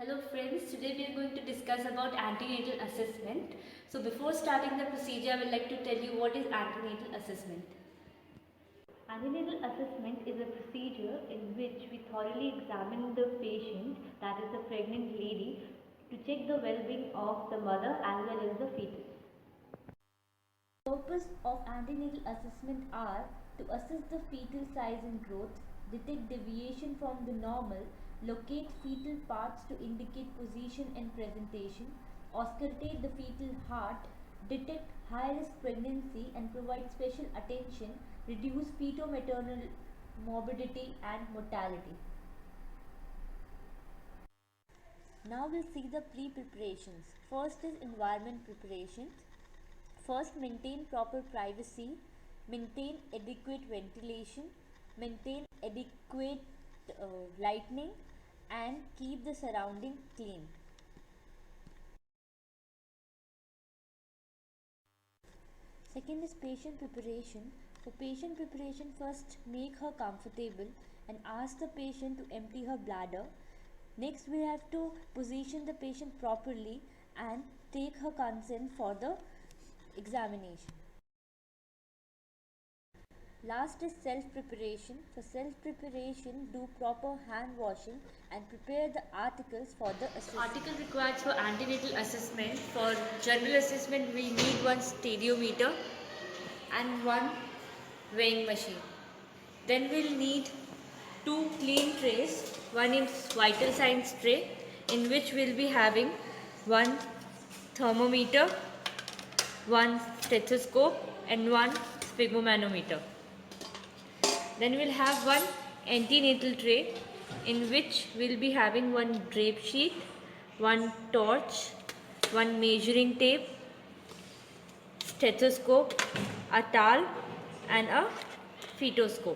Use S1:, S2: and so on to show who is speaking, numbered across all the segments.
S1: Hello friends, today we are going to discuss about antenatal assessment. So before starting the procedure, I would like to tell you what is antenatal assessment. Antenatal assessment is a procedure in which we thoroughly examine the patient, that is the pregnant lady, to check the well-being of the mother as well as the fetus. The purpose of antenatal assessment are to assess the fetal size and growth, detect deviation from the normal, locate fetal parts to indicate position and presentation, auscultate the fetal heart, detect high-risk pregnancy and provide special attention, reduce feto-maternal morbidity and mortality. Now we'll see the pre-preparations. First is environment preparations. First, maintain proper privacy, maintain adequate ventilation, maintain adequate lighting and keep the surrounding clean. Second is patient preparation. For patient preparation, first make her comfortable and ask the patient to empty her bladder. Next, we have to position the patient properly and take her consent for the examination. Last is self-preparation. For self-preparation, do proper hand washing and prepare the articles for the assessment. Article required for antenatal assessment. For general assessment, we need one stadiometer and one weighing machine. Then we'll need two clean trays. One is vital signs tray, in which we'll be having one thermometer, one stethoscope and one sphygmomanometer. Then we'll have one antenatal tray in which we'll be having one drape sheet, one torch, one measuring tape, stethoscope, a towel and a fetoscope.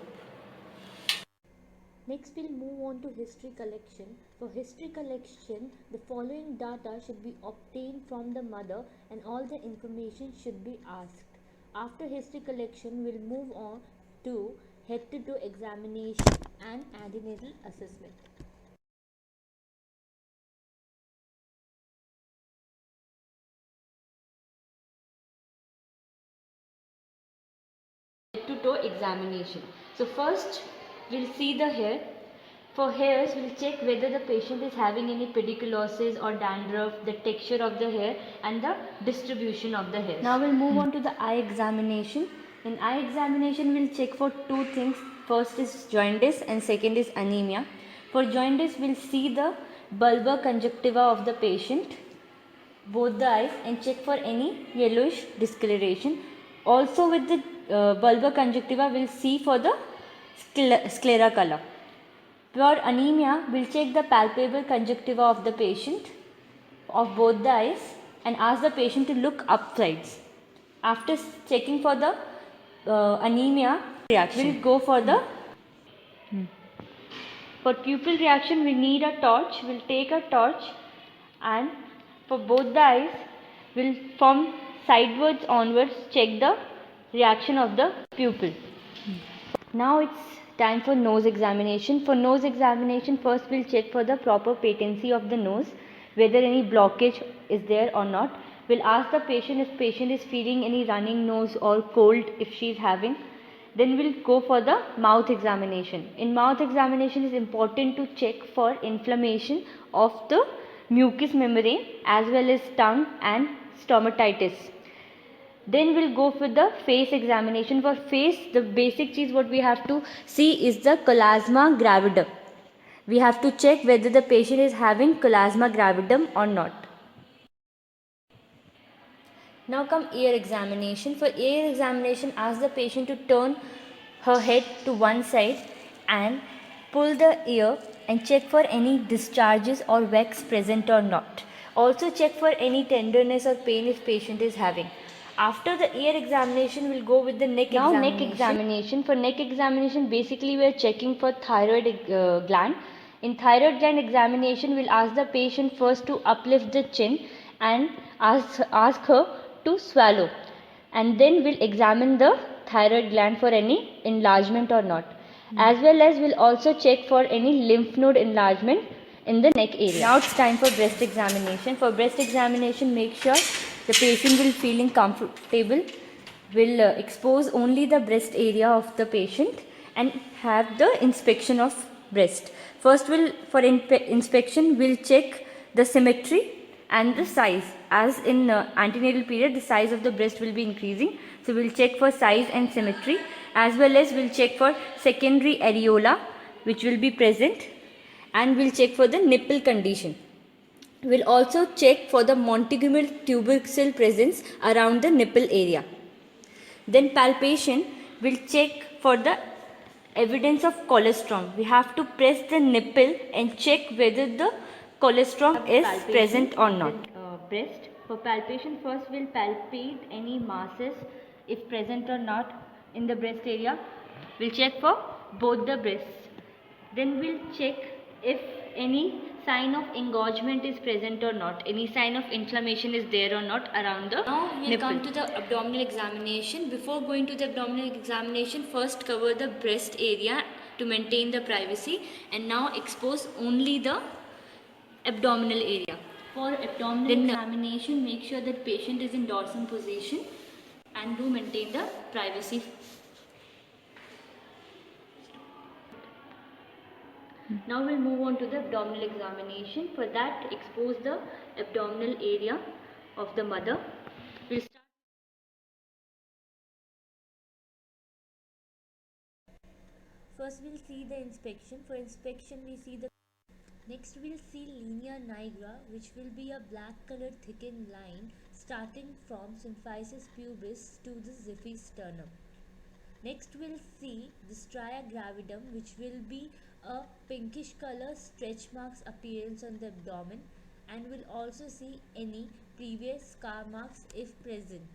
S1: Next we'll move on to history collection. For history collection, the following data should be obtained from the mother and all the information should be asked. After history collection, we'll move on to head-to-toe examination and antenatal assessment. Head-to-toe examination. So first we'll see the hair. For hairs, we'll check whether the patient is having any pediculosis or dandruff, the texture of the hair and the distribution of the hair. Now we'll move on to the eye examination. In eye examination, we'll check for two things. First is jaundice and second is anemia. For jaundice, we'll see the bulbar conjunctiva of the patient, both the eyes, and check for any yellowish discoloration. Also with the bulbar conjunctiva, we'll see for the sclera color. For anemia, we'll check the palpable conjunctiva of the patient of both the eyes and ask the patient to look upsides. After checking for the anemia reaction, we'll go for the for pupil reaction. We need a torch. We'll take a torch and for both the eyes, we'll from sidewards onwards check the reaction of the pupil. Now it's time for nose examination. For nose examination, first we'll check for the proper patency of the nose, whether any blockage is there or not. We'll ask the patient if patient is feeling any running nose or cold if she is having. Then we'll go for the mouth examination. In mouth examination, it's important to check for inflammation of the mucous membrane as well as tongue and stomatitis. Then we'll go for the face examination. For face, the basic cheese what we have to see is the chloasma gravidum. We have to check whether the patient is having chloasma gravidum or not. Now come ear examination. For ear examination, ask the patient to turn her head to one side and pull the ear and check for any discharges or wax present or not. Also check for any tenderness or pain if patient is having. After the ear examination, we'll go with the neck examination. Now neck examination. For neck examination, basically we are checking for thyroid gland. In thyroid gland examination, we'll ask the patient first to uplift the chin and ask her to swallow. And then we'll examine the thyroid gland for any enlargement or not. As well as we'll also check for any lymph node enlargement in the neck area. Now it's time for breast examination. For breast examination, make sure the patient will feeling comfortable, will expose only the breast area of the patient and have the inspection of breast. First, for inspection, we'll check the symmetry and the size. As in antenatal period, the size of the breast will be increasing. So we'll check for size and symmetry, as well as we'll check for secondary areola which will be present, and we'll check for the nipple condition. We'll also check for the montegumental tubercle presence around the nipple area. Then palpation, will check for the evidence of colostrum. We have to press the nipple and check whether the colostrum is present or not. Breast. For palpation, first we'll palpate any masses if present or not in the breast area. We'll check for both the breasts. Then we'll check if any sign of engorgement is present or not, any sign of inflammation is there or not around the nipple. Now we'll come to the abdominal examination. Before going to the abdominal examination, first cover the breast area to maintain the privacy, and now expose only the abdominal area. For abdominal examination, make sure that patient is in dorsal position and do maintain the privacy. Now we'll move on to the abdominal examination. For that, expose the abdominal area of the mother. We'll start.
S2: First we'll see the inspection. For inspection we see the next we'll see linea nigra, which will be a black colored thickened line starting from symphysis pubis to the xiphi sternum. Next we'll see the stria gravidum, which will be a pinkish color stretch marks appearance on the abdomen, and we'll also see any previous scar marks if present.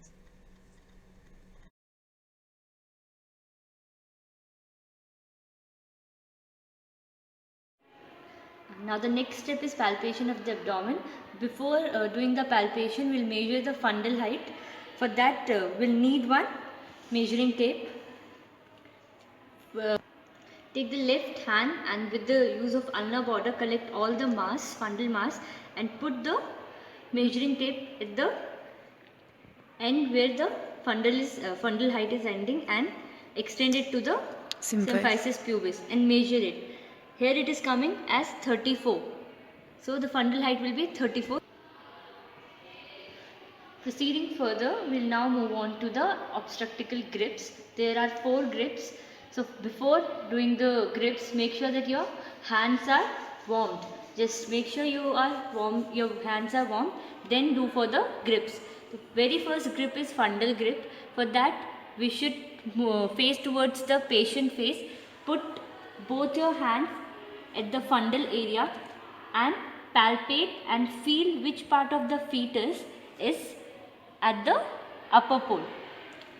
S1: Now the next step is palpation of the abdomen. Before doing the palpation, we'll measure the fundal height. For that, we'll need one measuring tape. Take the left hand and with the use of ulnar border, collect all the mass, fundal mass, and put the measuring tape at the end where the fundal height is ending, and extend it to the symphysis pubis and measure it. Here it is coming as 34. So the fundal height will be 34. Proceeding further, we'll now move on to the obstetrical grips. There are 4 grips. So before doing the grips, make sure that your hands are warmed. Just make sure your hands are warm. Then do for the grips. The very first grip is fundal grip. For that, we should face towards the patient face. Put both your hands at the fundal area and palpate and feel which part of the fetus is at the upper pole.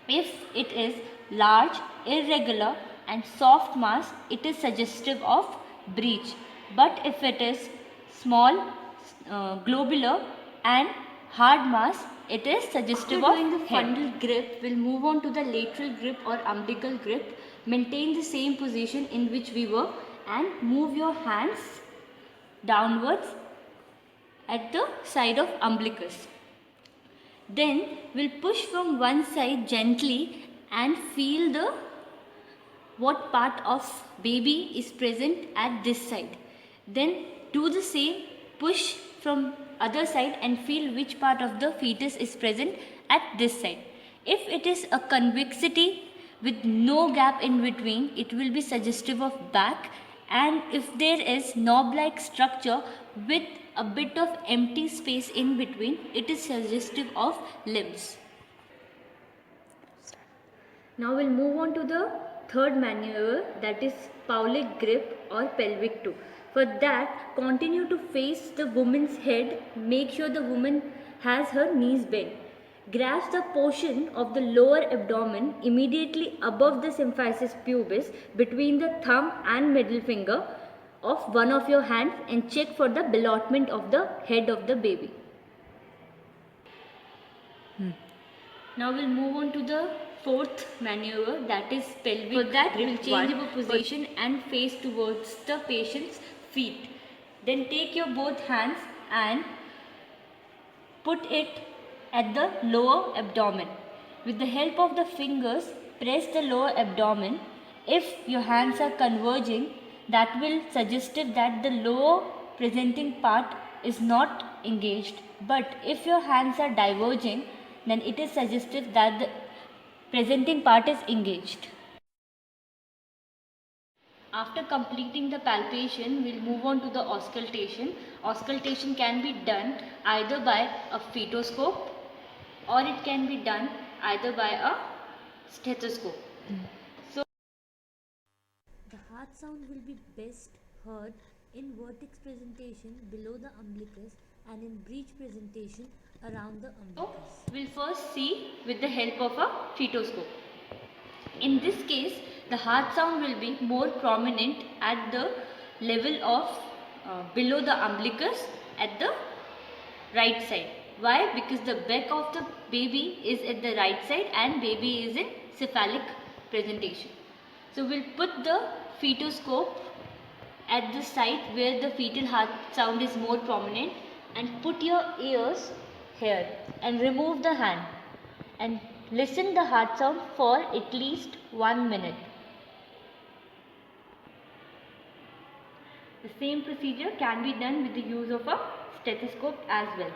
S1: If it is large, irregular and soft mass, it is suggestive of breech. But if it is small, globular and hard mass, it is suggestive of doing the fundal grip. We'll move on to the lateral grip or umbilical grip. Maintain the same position in which we were and move your hands downwards at the side of umbilicus. Then we'll push from one side gently and feel what part of baby is present at this side. Then do the same, push from other side and feel which part of the fetus is present at this side. If it is a convexity with no gap in between, it will be suggestive of back, and if there is knob-like structure with a bit of empty space in between, it is suggestive of limbs. Now we'll move on to the third maneuver, that is Paulic grip or pelvic toe. For that, continue to face the woman's head. Make sure the woman has her knees bent. Grasp the portion of the lower abdomen immediately above the symphysis pubis between the thumb and middle finger of one of your hands and check for the ballotment of the head of the baby. Now we'll move on to the fourth maneuver, that is pelvic. For that, we'll change our position and face towards the patient's feet. Then take your both hands and put it at the lower abdomen. With the help of the fingers, press the lower abdomen. If your hands are converging, that will suggestive that the lower presenting part is not engaged. But if your hands are diverging, then it is suggestive that the presenting part is engaged. After completing the palpation, we'll move on to the auscultation. Auscultation can be done either by a fetoscope or it can be done either by a stethoscope. So,
S2: The heart sound will be best heard in vertex presentation below the umbilicus and in breech presentation around the umbilicus.
S1: we'll first see with the help of a fetoscope. In this case, the heart sound will be more prominent at the level of below the umbilicus at the right side. Why? Because the back of the baby is at the right side and baby is in cephalic presentation. So we'll put the fetoscope at the site where the fetal heart sound is more prominent and put your ears here and remove the hand and listen the heart sound for at least 1 minute. The same procedure can be done with the use of a stethoscope as well.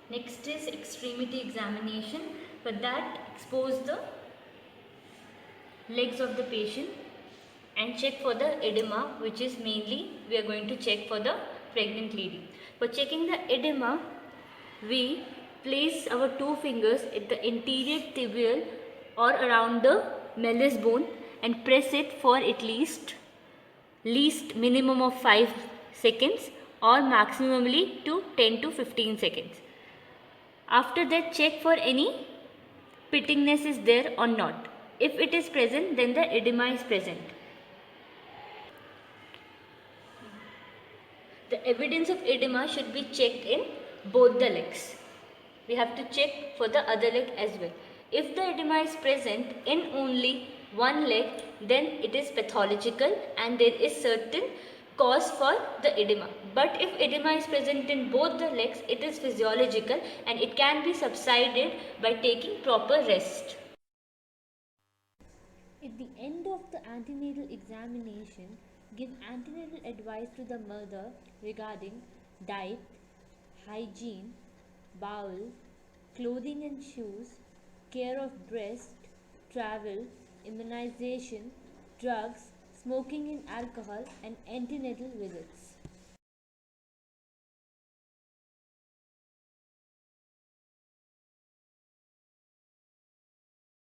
S1: Next is extremity examination. For that, expose the legs of the patient and check for the edema, which is mainly we are going to check for the pregnant lady. For checking the edema, we place our two fingers at the anterior tibial or around the malleus bone and press it for at least minimum of 5 seconds or maximally to 10 to 15 seconds. After that, check for any pittingness is there or not. If it is present, then the edema is present. The evidence of edema should be checked in both the legs. We have to check for the other leg as well. If the edema is present in only one leg, then it is pathological and there is certain cause for the edema. But if edema is present in both the legs, it is physiological and it can be subsided by taking proper rest.
S2: At the end of the antenatal examination, give antenatal advice to the mother regarding diet, hygiene, bowel, clothing and shoes, care of breast, travel, immunization, drugs, smoking and alcohol, and antenatal visits.